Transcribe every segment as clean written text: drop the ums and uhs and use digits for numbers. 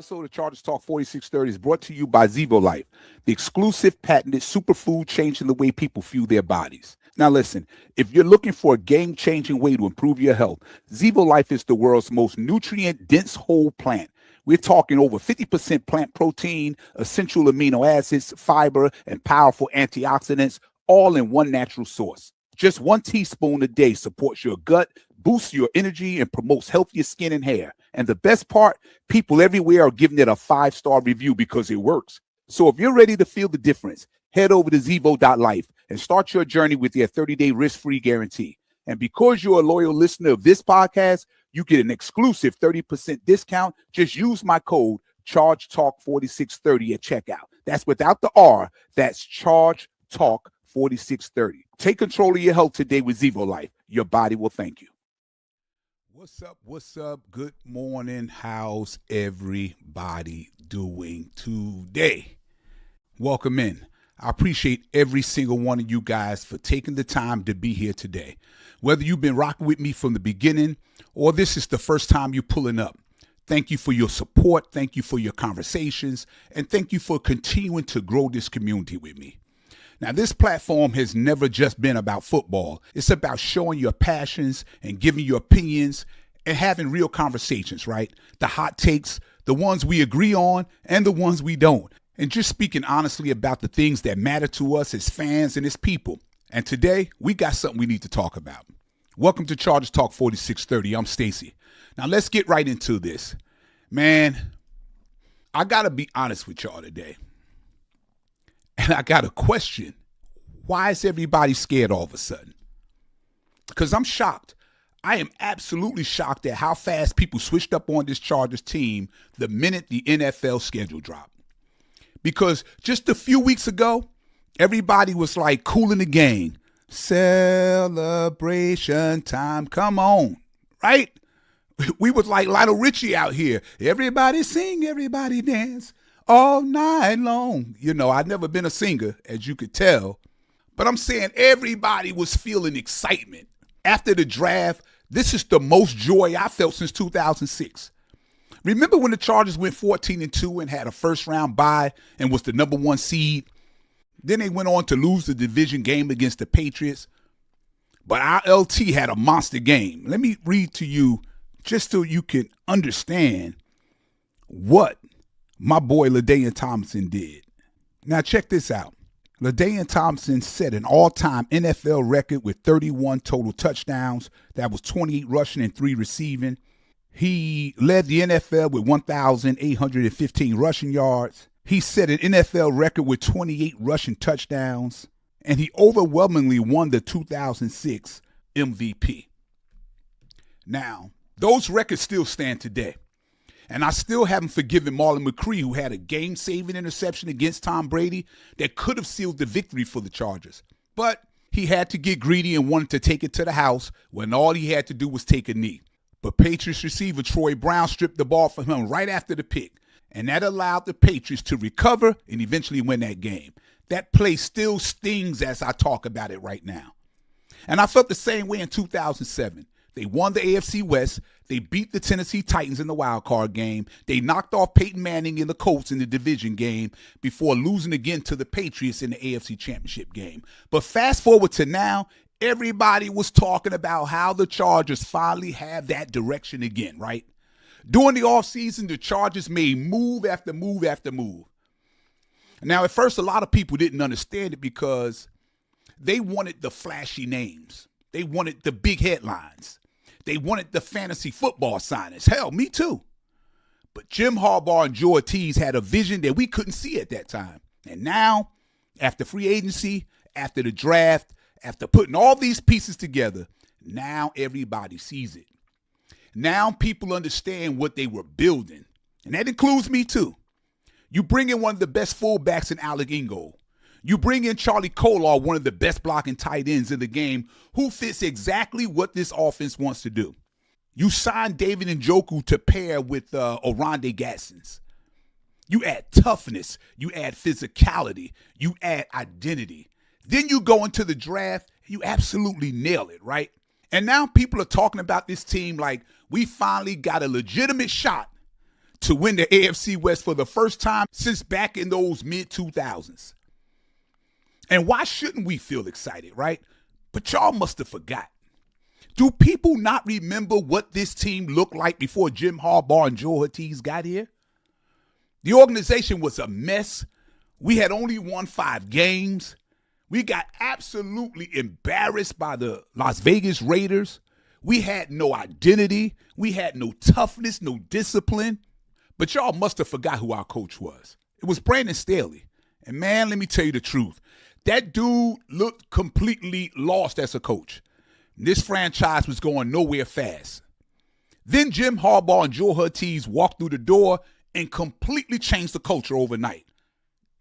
episode of Chargers Talk 4630 is brought to you by Zeolife, the exclusive patented superfood changing the way people fuel their bodies. Now listen, if you're looking for a game-changing way to improve your health, Zeolife is the world's most nutrient-dense whole plant. We're talking over 50% plant protein, essential amino acids, fiber, and powerful antioxidants, all in one natural source. Just 1 teaspoon a day supports your gut, boosts your energy, and promotes healthier skin and hair. And the best part, people everywhere are giving it a 5-star review because it works. So if you're ready to feel the difference, head over to zevo.life and start your journey with their 30-day risk-free guarantee. And because you're a loyal listener of this podcast, you get an exclusive 30% discount. Just use my code ChargeTalk4630 at checkout. That's without the R. That's ChargeTalk4630. Take control of your health today with Zeolife. Your body will thank you. What's up? What's up? Good morning. How's everybody doing today? Welcome in. I appreciate every single one of you guys for taking the time to be here today. Whether you've been rocking with me from the beginning or this is the first time you're pulling up, thank you for your support. Thank you for your conversations. And thank you for continuing to grow this community with me. Now, this platform has never just been about football. It's about showing your passions and giving your opinions and having real conversations, right? The hot takes, the ones we agree on and the ones we don't. And just speaking honestly about the things that matter to us as fans and as people. And today, we got something we need to talk about. Welcome to Chargers Talk 4630. I'm Stacy. Now, let's get right into this. Man, I got to be honest with y'all today. And I got a question. Why is everybody scared all of a sudden? Because I'm shocked. I am absolutely shocked at how fast people switched up on this Chargers team the minute the NFL schedule dropped. Because just a few weeks ago, everybody was like cooling the game. Celebration time. Come on. Right? We was like Lionel Richie out here. Everybody sing, everybody dance. All night long. You know, I've never been a singer, as you could tell. But I'm saying everybody was feeling excitement. After the draft, this is the most joy I felt since 2006. Remember when the Chargers went 14-2 and had a first-round bye and was the number 1 seed? Then they went on to lose the division game against the Patriots. But our LT had a monster game. Let me read to you just so you can understand what my boy LaDainian Tomlinson did. Now check this out. LaDainian Tomlinson set an all-time NFL record with 31 total touchdowns. That was 28 rushing and 3 receiving. He led the NFL with 1,815 rushing yards. He set an NFL record with 28 rushing touchdowns. And he overwhelmingly won the 2006 MVP. Now, those records still stand today. And I still haven't forgiven Marlon McCree, who had a game-saving interception against Tom Brady that could have sealed the victory for the Chargers. But he had to get greedy and wanted to take it to the house when all he had to do was take a knee. But Patriots receiver Troy Brown stripped the ball from him right after the pick. And that allowed the Patriots to recover and eventually win that game. That play still stings as I talk about it right now. And I felt the same way in 2007. They won the AFC West. They beat the Tennessee Titans in the wild card game. They knocked off Peyton Manning and the Colts in the division game before losing again to the Patriots in the AFC Championship game. But fast forward to now, everybody was talking about how the Chargers finally have that direction again, right? During the offseason, the Chargers made move after move after move. Now, at first, a lot of people didn't understand it because they wanted the flashy names. They wanted the big headlines. They wanted the fantasy football signings. Hell, me too. But Jim Harbaugh and Joe Ortiz had a vision that we couldn't see at that time. And now, after free agency, after the draft, after putting all these pieces together, now everybody sees it. Now people understand what they were building. And that includes me too. You bring in one of the best fullbacks in Alec Ingold. You bring in Charlie Kolar, one of the best blocking tight ends in the game, who fits exactly what this offense wants to do. You sign David Njoku to pair with Oronde Gadsden. You add toughness. You add physicality. You add identity. Then you go into the draft. You absolutely nail it, right? And now people are talking about this team like we finally got a legitimate shot to win the AFC West for the first time since back in those mid-2000s. And why shouldn't we feel excited, right? But y'all must have forgot. Do people not remember what this team looked like before Jim Harbaugh and Joe Ortiz got here? The organization was a mess. We had only won 5 games. We got absolutely embarrassed by the Las Vegas Raiders. We had no identity. We had no toughness, no discipline. But y'all must have forgot who our coach was. It was Brandon Staley. And man, let me tell you the truth. That dude looked completely lost as a coach. This franchise was going nowhere fast. Then Jim Harbaugh and Joe Ortiz walked through the door and completely changed the culture overnight.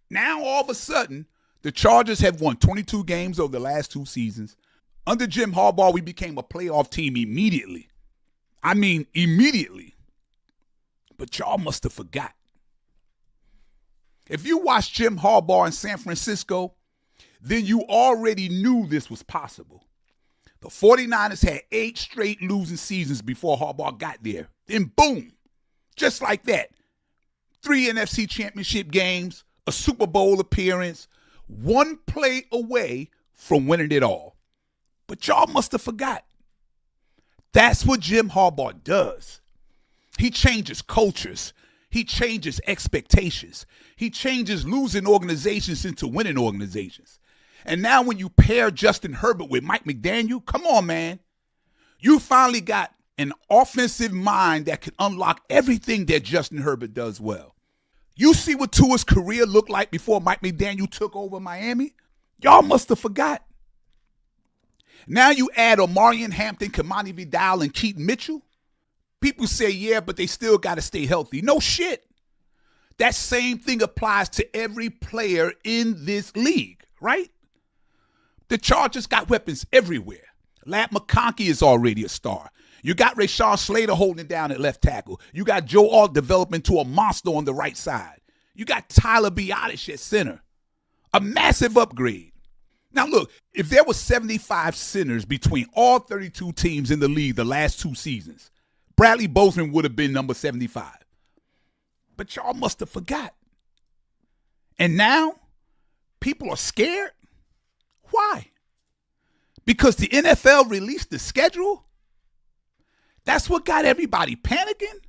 Now, all of a sudden, the Chargers have won 22 games over the last 2 seasons. Under Jim Harbaugh, we became a playoff team immediately. I mean, immediately. But y'all must have forgot. If you watched Jim Harbaugh in San Francisco, then you already knew this was possible. The 49ers had 8 straight losing seasons before Harbaugh got there. Then boom, just like that. 3 NFC championship games, a Super Bowl appearance, 1 play away from winning it all. But y'all must have forgot. That's what Jim Harbaugh does. He changes cultures. He changes expectations. He changes losing organizations into winning organizations. And now when you pair Justin Herbert with Mike McDaniel, come on, man. You finally got an offensive mind that can unlock everything that Justin Herbert does well. You see what Tua's career looked like before Mike McDaniel took over Miami? Y'all must have forgot. Now you add Omarion Hampton, Kamani Vidal, and Keaton Mitchell. People say, yeah, but they still got to stay healthy. No shit. That same thing applies to every player in this league, right? The Chargers got weapons everywhere. Ladd McConkey is already a star. You got Rashawn Slater holding it down at left tackle. You got Joe Alt developing to a monster on the right side. You got Tyler Biadasz at center. A massive upgrade. Now look, if there were 75 centers between all 32 teams in the league the last 2 seasons, Bradley Bozeman would have been number 75. But y'all must have forgot. And now, people are scared? Why? Because the NFL released the schedule? That's what got everybody panicking?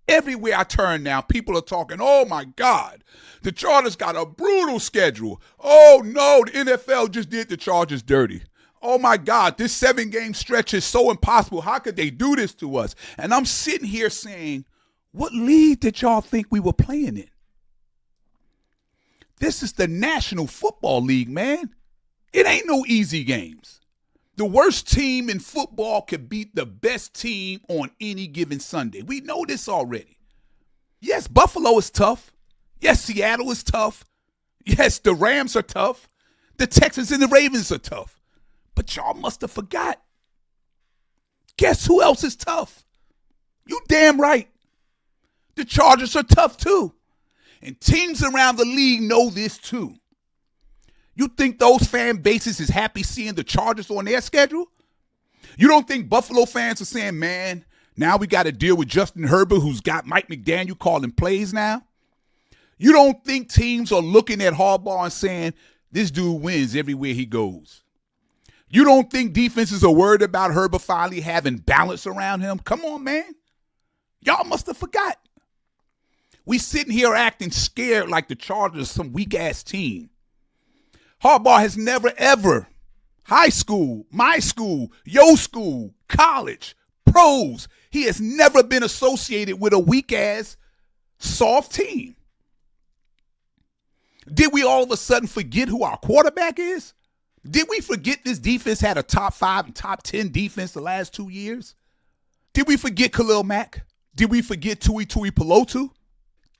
Everywhere I turn now, people are talking, oh my God, the Chargers got a brutal schedule. Oh no, the NFL just did the Chargers dirty. Oh my God, this 7-game stretch is so impossible. How could they do this to us? And I'm sitting here saying, what league did y'all think we were playing in? This is the National Football League, man. It ain't no easy games. The worst team in football could beat the best team on any given Sunday. We know this already. Yes, Buffalo is tough. Yes, Seattle is tough. Yes, the Rams are tough. The Texans and the Ravens are tough. But y'all must have forgot. Guess who else is tough? You damn right. The Chargers are tough too. And teams around the league know this too. You think those fan bases is happy seeing the Chargers on their schedule? You don't think Buffalo fans are saying, man, now we got to deal with Justin Herbert, who's got Mike McDaniel calling plays now? You don't think teams are looking at Harbaugh and saying, this dude wins everywhere he goes? You don't think defenses are worried about Herbert finally having balance around him? Come on, man. Y'all must have forgot. We sitting here acting scared like the Chargers some weak-ass team. Harbaugh has never, ever, high school, my school, your school, college, pros, he has never been associated with a weak-ass, soft team. Did we all of a sudden forget who our quarterback is? Did we forget this defense had a top 5 and top 10 defense the last 2 years? Did we forget Khalil Mack? Did we forget Tui Pelotu?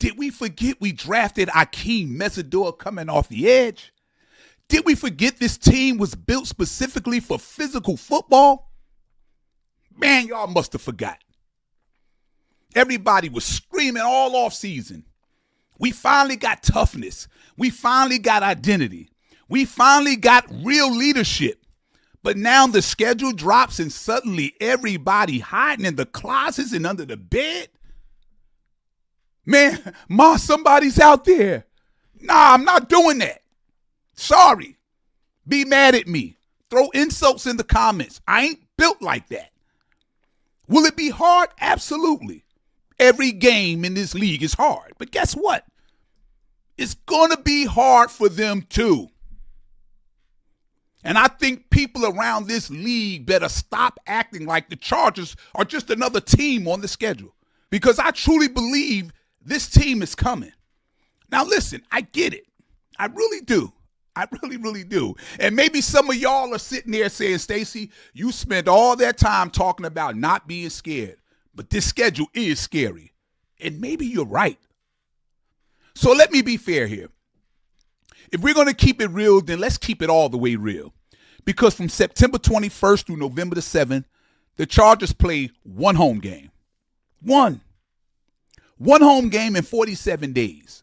Did we forget we drafted Akeem Mesidor coming off the edge? Did we forget this team was built specifically for physical football? Man, y'all must have forgot. Everybody was screaming all offseason. We finally got toughness. We finally got identity. We finally got real leadership. But now the schedule drops and suddenly everybody hiding in the closets and under the bed. Man, Ma, somebody's out there. Nah, I'm not doing that. Sorry. Be mad at me. Throw insults in the comments. I ain't built like that. Will it be hard? Absolutely. Every game in this league is hard. But guess what? It's going to be hard for them too. And I think people around this league better stop acting like the Chargers are just another team on the schedule. Because I truly believe this team is coming. Now listen, I get it. I really do. I really, really do. And maybe some of y'all are sitting there saying, Stacey, you spent all that time talking about not being scared. But this schedule is scary. And maybe you're right. So let me be fair here. If we're going to keep it real, then let's keep it all the way real. Because from September 21st through November the 7th, the Chargers play one home game. One home game in 47 days.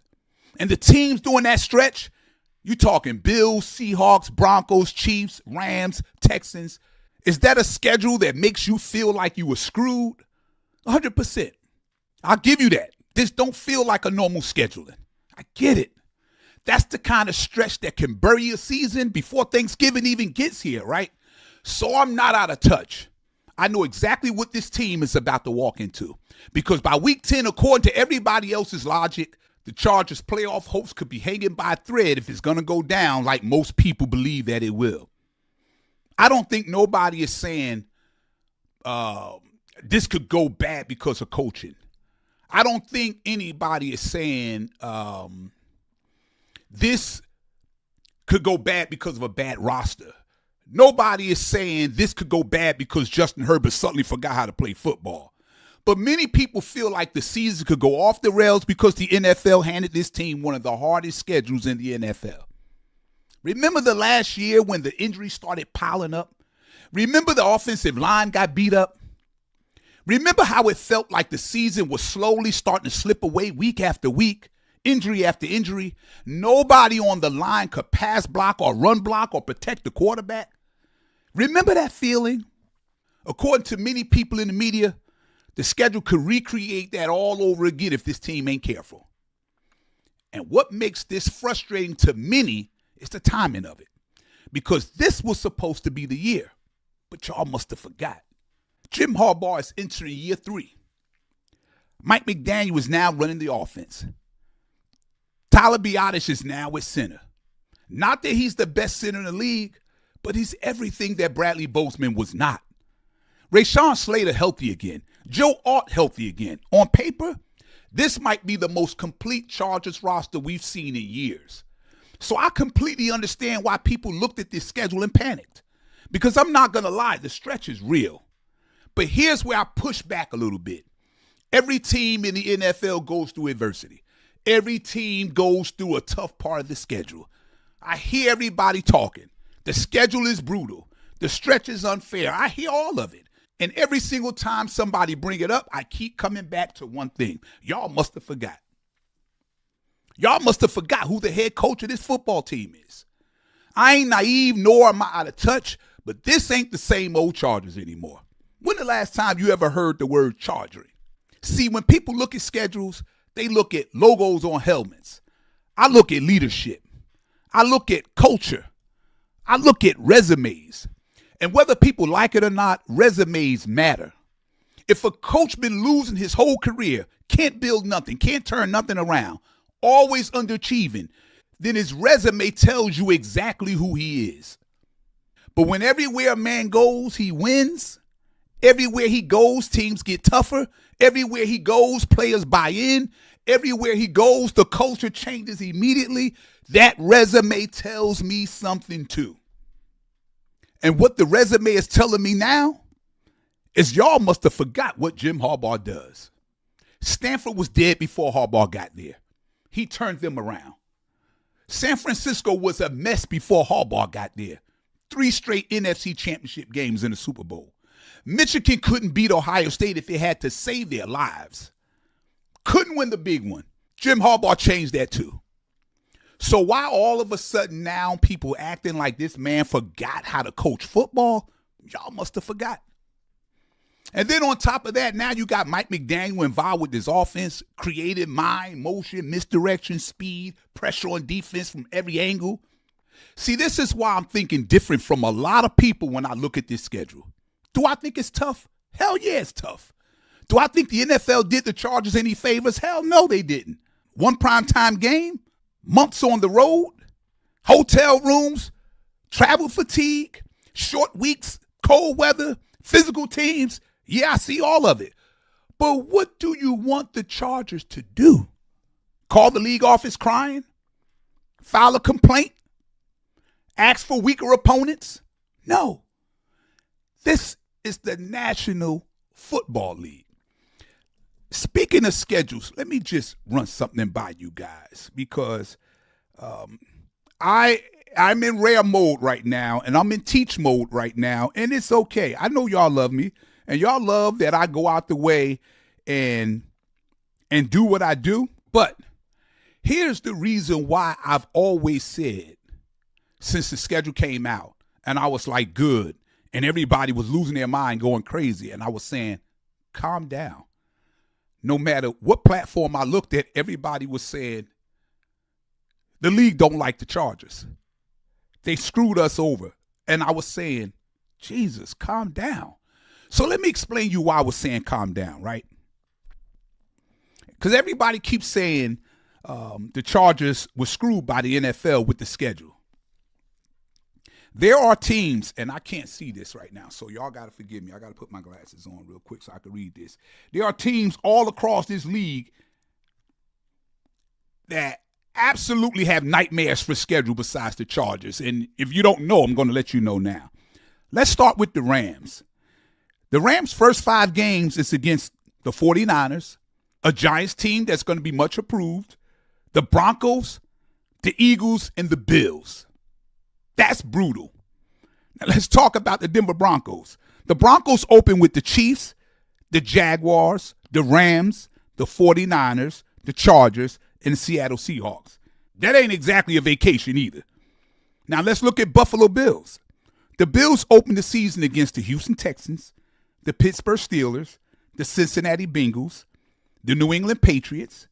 And the teams during that stretch, you talking Bills, Seahawks, Broncos, Chiefs, Rams, Texans. Is that a schedule that makes you feel like you were screwed? 100%. I'll give you that. This don't feel like a normal scheduling. I get it. That's the kind of stretch that can bury a season before Thanksgiving even gets here, right? So I'm not out of touch. I know exactly what this team is about to walk into. Because by week 10, according to everybody else's logic, the Chargers' playoff hopes could be hanging by a thread if it's going to go down like most people believe that it will. I don't think nobody is saying this could go bad because of coaching. I don't think anybody is saying this could go bad because of a bad roster. Nobody is saying this could go bad because Justin Herbert suddenly forgot how to play football. But many people feel like the season could go off the rails because the NFL handed this team one of the hardest schedules in the NFL. Remember the last year when the injuries started piling up? Remember the offensive line got beat up? Remember how it felt like the season was slowly starting to slip away week after week, injury after injury? Nobody on the line could pass block or run block or protect the quarterback. Remember that feeling? According to many people in the media, the schedule could recreate that all over again if this team ain't careful. And what makes this frustrating to many is the timing of it. Because this was supposed to be the year. But y'all must have forgot. Jim Harbaugh is entering year 3. Mike McDaniel is now running the offense. Tyler Biadasz is now at center. Not that he's the best center in the league, but he's everything that Bradley Bozeman was not. Rashawn Slater healthy again. Joe Alt healthy again. On paper, this might be the most complete Chargers roster we've seen in years. So I completely understand why people looked at this schedule and panicked. Because I'm not going to lie, the stretch is real. But here's where I push back a little bit. Every team in the NFL goes through adversity. Every team goes through a tough part of the schedule. I hear everybody talking. The schedule is brutal. The stretch is unfair. I hear all of it. And every single time somebody bring it up, I keep coming back to one thing. Y'all must have forgot. Y'all must have forgot who the head coach of this football team is. I ain't naive, nor am I out of touch, but this ain't the same old Chargers anymore. When the last time you ever heard the word Chargering? See, when people look at schedules, they look at logos on helmets. I look at leadership. I look at culture. I look at resumes. And whether people like it or not, resumes matter. If a coach been losing his whole career, can't build nothing, can't turn nothing around, always underachieving, then his resume tells you exactly who he is. But when everywhere a man goes, he wins. Everywhere he goes, teams get tougher. Everywhere he goes, players buy in. Everywhere he goes, the culture changes immediately. That resume tells me something too. And what the resume is telling me now is y'all must have forgot what Jim Harbaugh does. Stanford was dead before Harbaugh got there. He turned them around. San Francisco was a mess before Harbaugh got there. 3 straight NFC championship games in the Super Bowl. Michigan couldn't beat Ohio State if they had to save their lives. Couldn't win the big one. Jim Harbaugh changed that too. So why all of a sudden now people acting like this man forgot how to coach football? Y'all must have forgot. And then on top of that, now you got Mike McDaniel involved with this offense, creative mind, motion, misdirection, speed, pressure on defense from every angle. See, this is why I'm thinking different from a lot of people when I look at this schedule. Do I think it's tough? Hell yeah, it's tough. Do I think the NFL did the Chargers any favors? Hell no, they didn't. One primetime game, months on the road, hotel rooms, travel fatigue, short weeks, cold weather, physical teams. Yeah, I see all of it. But what do you want the Chargers to do? Call the league office crying? File a complaint? Ask for weaker opponents? No. This is the National Football League. Speaking of schedules, let me just run something by you guys because I'm in rare mode right now and I'm in teach mode right now, and it's okay. I know y'all love me and y'all love that I go out the way and do what I do, but here's the reason why I've always said since the schedule came out and I was like, good, and everybody was losing their mind going crazy, and I was saying, calm down. No matter what platform I looked at, everybody was saying, the league don't like the Chargers. They screwed us over. And I was saying, Jesus, calm down. So let me explain you why I was saying calm down, right? Because everybody keeps saying the Chargers were screwed by the NFL with the schedule. There are teams, and I can't see this right now, so y'all got to forgive me. I got to put my glasses on real quick so I can read this. There are teams all across this league that absolutely have nightmares for schedule besides the Chargers. And if you don't know, I'm going to let you know now. Let's start with the Rams. The Rams' first 5 games is against the 49ers, a Giants team that's going to be much improved, the Broncos, the Eagles, and the Bills. That's brutal. Now let's talk about the Denver Broncos. The Broncos open with the Chiefs, the Jaguars, the Rams, the 49ers, the Chargers, and the Seattle Seahawks. That ain't exactly a vacation either. Now let's look at Buffalo Bills. The Bills open the season against the Houston Texans, the Pittsburgh Steelers, the Cincinnati Bengals, the New England Patriots.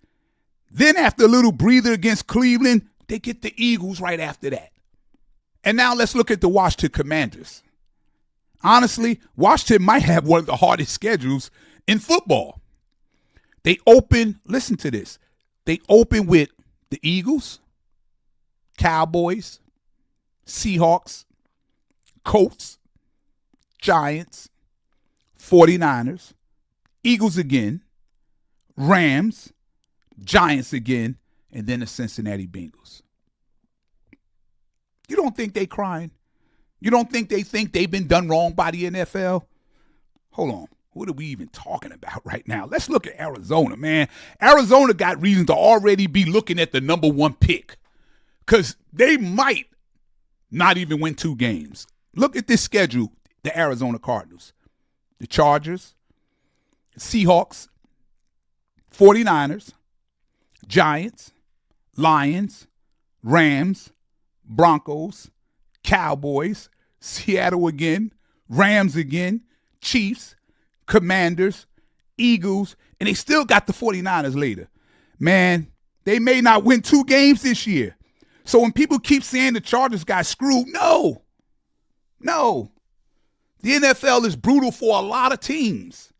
Then after a little breather against Cleveland, they get the Eagles right after that. And now let's look at the Washington Commanders. Honestly, Washington might have one of the hardest schedules in football. They open, listen to this, they open with the Eagles, Cowboys, Seahawks, Colts, Giants, 49ers, Eagles again, Rams, Giants again, and then the Cincinnati Bengals. You don't think they crying? You don't think they've been done wrong by the NFL? Hold on. What are we even talking about right now? Let's look at Arizona, man. Arizona got reason to already be looking at the number 1 pick because they might not even win 2 games. Look at this schedule, the Arizona Cardinals, the Chargers, Seahawks, 49ers, Giants, Lions, Rams, Broncos, Cowboys, Seattle again, Rams again, Chiefs, Commanders, Eagles, and they still got the 49ers later. Man, they may not win 2 games this year. So when people keep saying the Chargers got screwed, no. The NFL is brutal for a lot of teams.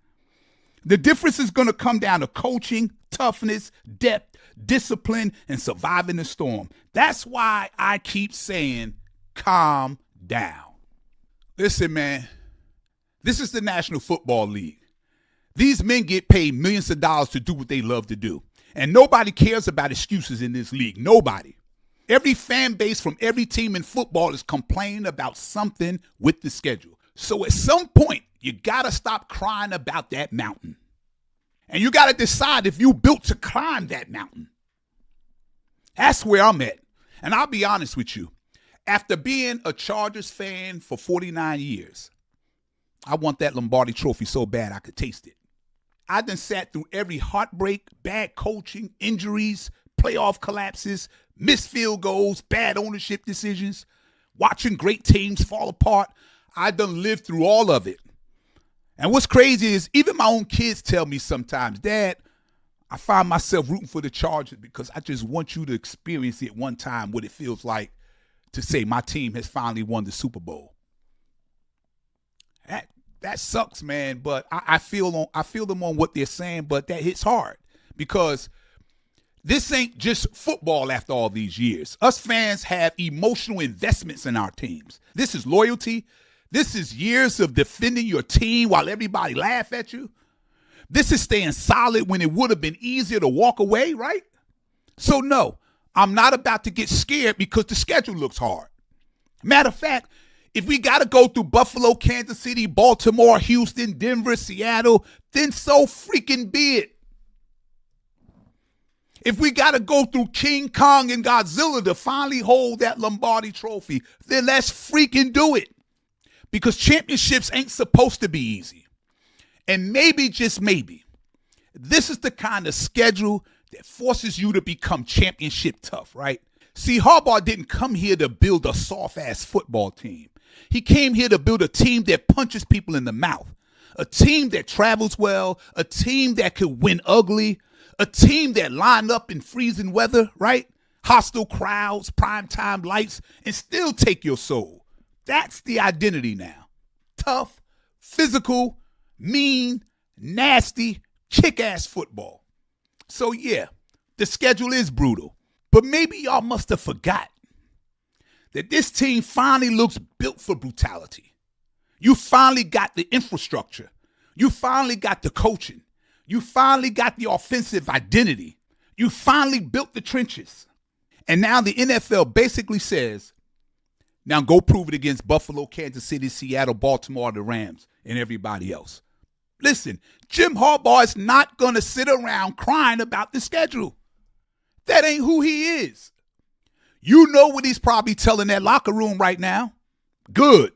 The difference is going to come down to coaching, toughness, depth, discipline, and surviving the storm. That's why I keep saying, calm down. Listen, man, this is the National Football League. These men get paid millions of dollars to do what they love to do. And nobody cares about excuses in this league. Nobody. Every fan base from every team in football is complaining about something with the schedule. So at some point, you got to stop crying about that mountain. And you got to decide if you built to climb that mountain. That's where I'm at. And I'll be honest with you. After being a Chargers fan for 49 years, I want that Lombardi trophy so bad I could taste it. I done sat through every heartbreak, bad coaching, injuries, playoff collapses, missed field goals, bad ownership decisions, watching great teams fall apart. I done lived through all of it. And what's crazy is even my own kids tell me sometimes, Dad, I find myself rooting for the Chargers because I just want you to experience it one time, what it feels like to say my team has finally won the Super Bowl. That sucks, man, but I feel them on what they're saying, but that hits hard because this ain't just football after all these years. Us fans have emotional investments in our teams. This is loyalty. This is years of defending your team while everybody laugh at you. This is staying solid when it would have been easier to walk away, right? So no, I'm not about to get scared because the schedule looks hard. Matter of fact, if we got to go through Buffalo, Kansas City, Baltimore, Houston, Denver, Seattle, then so freaking be it. If we got to go through King Kong and Godzilla to finally hold that Lombardi trophy, then let's freaking do it. Because championships ain't supposed to be easy. And maybe, just maybe, this is the kind of schedule that forces you to become championship tough, right? See, Harbaugh didn't come here to build a soft-ass football team. He came here to build a team that punches people in the mouth, a team that travels well, a team that could win ugly, a team that line up in freezing weather, right? Hostile crowds, primetime lights, and still take your soul. That's the identity now. Tough, physical, mean, nasty, kick-ass football. So yeah, the schedule is brutal, but maybe y'all must have forgot that this team finally looks built for brutality. You finally got the infrastructure. You finally got the coaching. You finally got the offensive identity. You finally built the trenches. And now the NFL basically says, now go prove it against Buffalo, Kansas City, Seattle, Baltimore, the Rams, and everybody else. Listen, Jim Harbaugh is not going to sit around crying about the schedule. That ain't who he is. You know what he's probably telling that locker room right now? Good.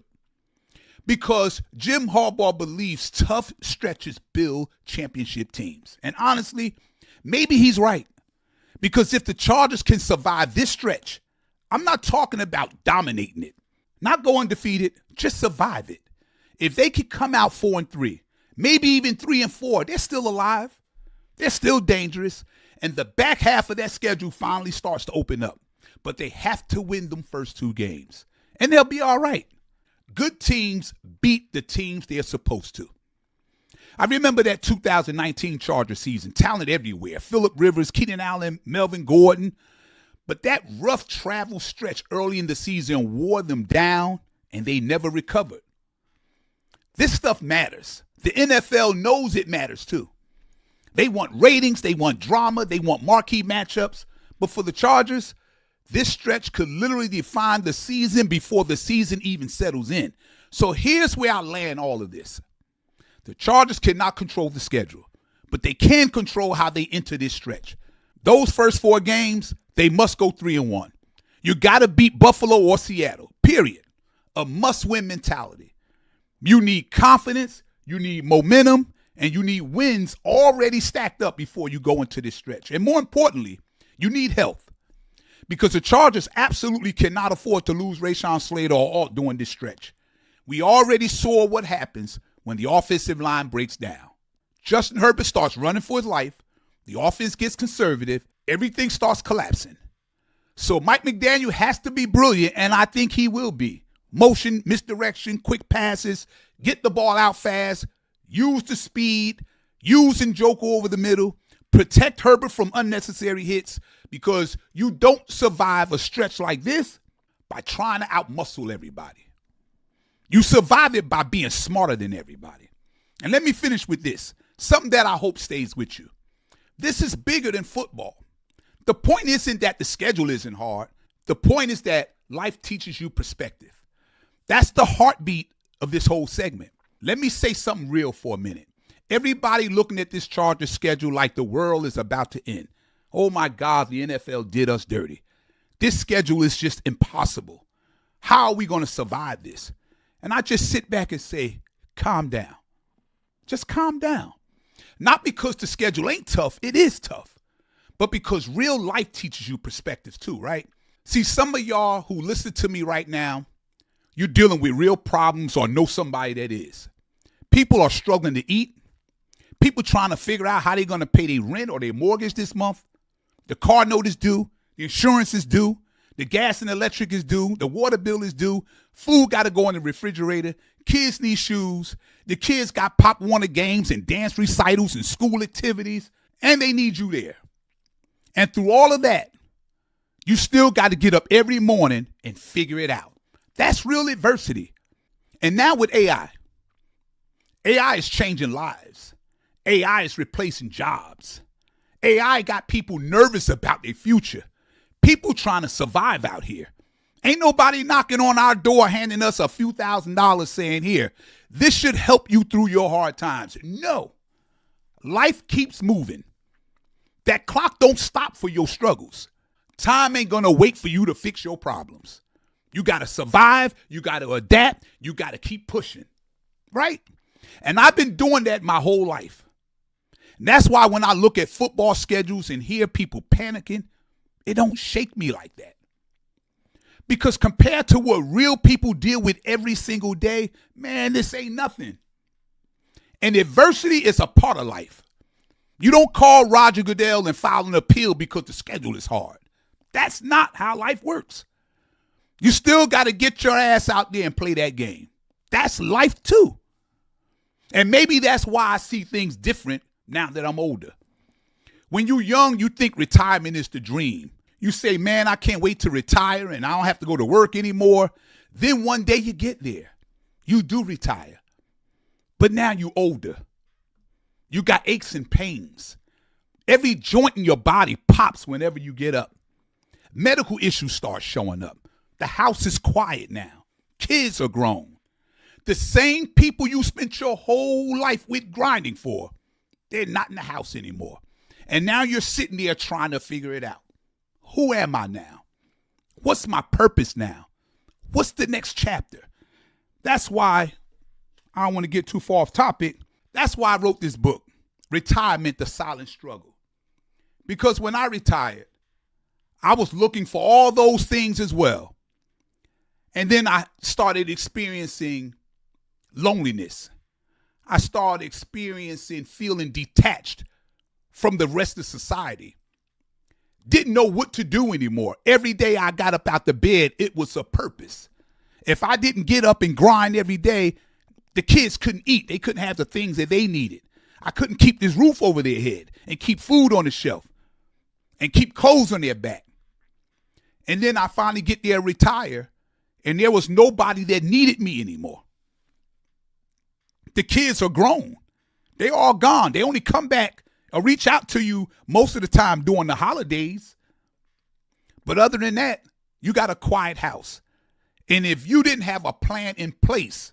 Because Jim Harbaugh believes tough stretches build championship teams. And honestly, maybe he's right. Because if the Chargers can survive this stretch, I'm not talking about dominating it, not go undefeated, just survive it. If they could come out 4-3, maybe even 3-4, they're still alive. They're still dangerous. And the back half of that schedule finally starts to open up. But they have to win them first 2 games. And they'll be all right. Good teams beat the teams they're supposed to. I remember that 2019 Charger season. Talent everywhere. Phillip Rivers, Keenan Allen, Melvin Gordon. But that rough travel stretch early in the season wore them down, and they never recovered. This stuff matters. The NFL knows it matters too. They want ratings, they want drama, they want marquee matchups. But for the Chargers, this stretch could literally define the season before the season even settles in. So here's where I land all of this. The Chargers cannot control the schedule, but they can control how they enter this stretch. Those first 4 games, they must go 3-1. You got to beat Buffalo or Seattle, period. A must-win mentality. You need confidence, you need momentum, and you need wins already stacked up before you go into this stretch. And more importantly, you need health. Because the Chargers absolutely cannot afford to lose Rashawn Slater or Alt during this stretch. We already saw what happens when the offensive line breaks down. Justin Herbert starts running for his life. The offense gets conservative. Everything starts collapsing. So Mike McDaniel has to be brilliant, and I think he will be. Motion, misdirection, quick passes, get the ball out fast, use the speed, use Njoku over the middle, protect Herbert from unnecessary hits, because you don't survive a stretch like this by trying to outmuscle everybody. You survive it by being smarter than everybody. And let me finish with this, something that I hope stays with you. This is bigger than football. The point isn't that the schedule isn't hard. The point is that life teaches you perspective. That's the heartbeat of this whole segment. Let me say something real for a minute. Everybody looking at this Chargers schedule like the world is about to end. Oh my God, the NFL did us dirty. This schedule is just impossible. How are we going to survive this? And I just sit back and say, calm down. Just calm down. Not because the schedule ain't tough, it is tough. But because real life teaches you perspective too, right? See, some of y'all who listen to me right now, you're dealing with real problems or know somebody that is. People are struggling to eat. People trying to figure out how they're going to pay their rent or their mortgage this month. The car note is due. The insurance is due. The gas and electric is due. The water bill is due. Food got to go in the refrigerator. Kids need shoes. The kids got Pop Warner games and dance recitals and school activities, and they need you there. And through all of that, you still got to get up every morning and figure it out. That's real adversity. And now with AI is changing lives. AI is replacing jobs. AI got people nervous about their future. People trying to survive out here. Ain't nobody knocking on our door handing us a few $1,000s saying, here, this should help you through your hard times. No. Life keeps moving. That clock don't stop for your struggles. Time ain't going to wait for you to fix your problems. You got to survive. You got to adapt. You got to keep pushing. Right? And I've been doing that my whole life. And that's why when I look at football schedules and hear people panicking, it don't shake me like that. Because compared to what real people deal with every single day, man, this ain't nothing. And adversity is a part of life. You don't call Roger Goodell and file an appeal because the schedule is hard. That's not how life works. You still got to get your ass out there and play that game. That's life too. And maybe that's why I see things different now that I'm older. When you're young, you think retirement is the dream. You say, man, I can't wait to retire and I don't have to go to work anymore. Then one day you get there. You do retire. But now you're older. You got aches and pains. Every joint in your body pops whenever you get up. Medical issues start showing up. The house is quiet now. Kids are grown. The same people you spent your whole life with grinding for, they're not in the house anymore. And now you're sitting there trying to figure it out. Who am I now? What's my purpose now? What's the next chapter? That's why I don't want to get too far off topic. That's why I wrote this book, Retirement, The Silent Struggle. Because when I retired, I was looking for all those things as well. And then I started experiencing loneliness. I started experiencing feeling detached from the rest of society. Didn't know what to do anymore. Every day I got up out the bed, it was a purpose. If I didn't get up and grind every day, the kids couldn't eat. They couldn't have the things that they needed. I couldn't keep this roof over their head and keep food on the shelf and keep clothes on their back. And then I finally get there and retire, and there was nobody that needed me anymore. The kids are grown. They all gone. They only come back or reach out to you most of the time during the holidays. But other than that, you got a quiet house. And if you didn't have a plan in place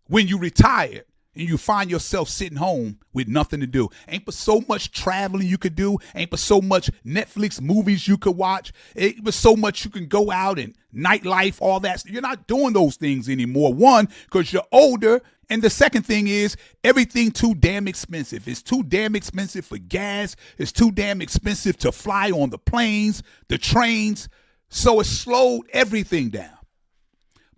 when you retired and you find yourself sitting home with nothing to do, ain't but so much traveling you could do, ain't but so much Netflix movies you could watch, ain't but so much you can go out and nightlife, all that. You're not doing those things anymore. One, because you're older. And the second thing is everything too damn expensive. It's too damn expensive for gas. It's too damn expensive to fly on the planes, the trains. So it slowed everything down.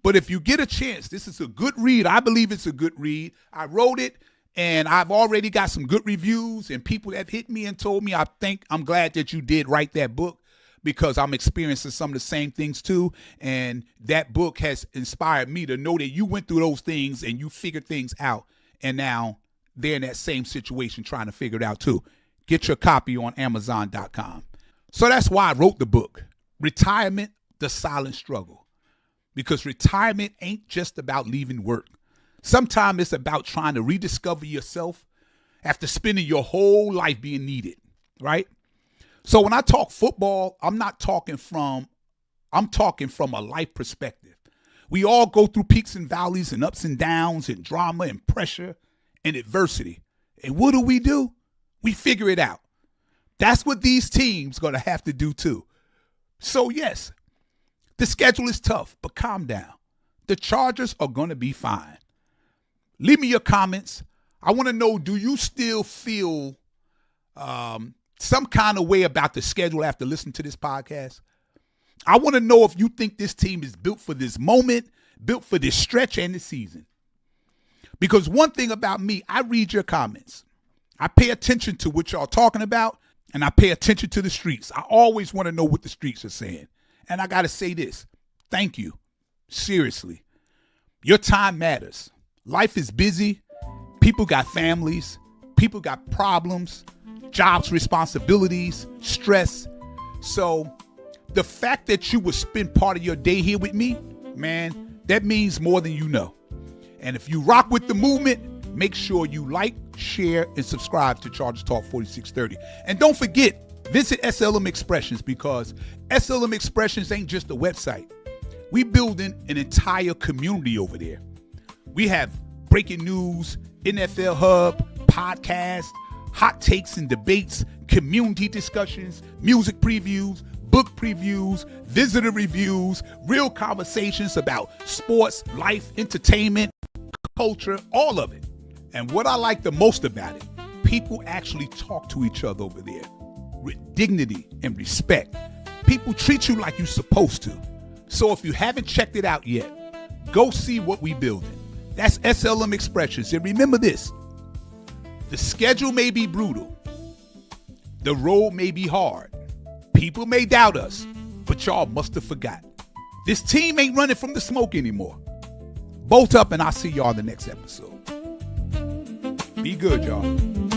But if you get a chance, this is a good read. I believe it's a good read. I wrote it, and I've already got some good reviews and people that hit me and told me, I'm glad that you did write that book because I'm experiencing some of the same things too. And that book has inspired me to know that you went through those things and you figured things out. And now they're in that same situation trying to figure it out too. Get your copy on Amazon.com. So that's why I wrote the book, Retirement, The Silent Struggle. Because retirement ain't just about leaving work. Sometimes it's about trying to rediscover yourself after spending your whole life being needed, right? So when I talk football, I'm talking from a life perspective. We all go through peaks and valleys and ups and downs and drama and pressure and adversity. And what do? We figure it out. That's what these teams going to have to do too. So yes, the schedule is tough, but calm down. The Chargers are going to be fine. Leave me your comments. I want to know, do you still feel some kind of way about the schedule after listening to this podcast? I want to know if you think this team is built for this moment, built for this stretch and this season. Because one thing about me, I read your comments. I pay attention to what y'all talking about, and I pay attention to the streets. I always want to know what the streets are saying. And I got to say this. Thank you. Seriously. Your time matters. Life is busy. People got families. People got problems, jobs, responsibilities, stress. So the fact that you would spend part of your day here with me, man, that means more than you know. And if you rock with the movement, make sure you like, share, and subscribe to Chargers Talk 4630. And don't forget, visit SLM Expressions, because SLM Expressions ain't just a website. We building an entire community over there. We have breaking news, NFL Hub, podcast, hot takes and debates, community discussions, music previews, book previews, visitor reviews, real conversations about sports, life, entertainment, culture, all of it. And what I like the most about it, people actually talk to each other over there with dignity and respect. People treat you like you're supposed to. So if you haven't checked it out yet, go see what we building. That's SLM Expressions. And remember this, the schedule may be brutal. The road may be hard. People may doubt us, but y'all must have forgot. This team ain't running from the smoke anymore. Bolt up, and I'll see y'all in the next episode. Be good, y'all.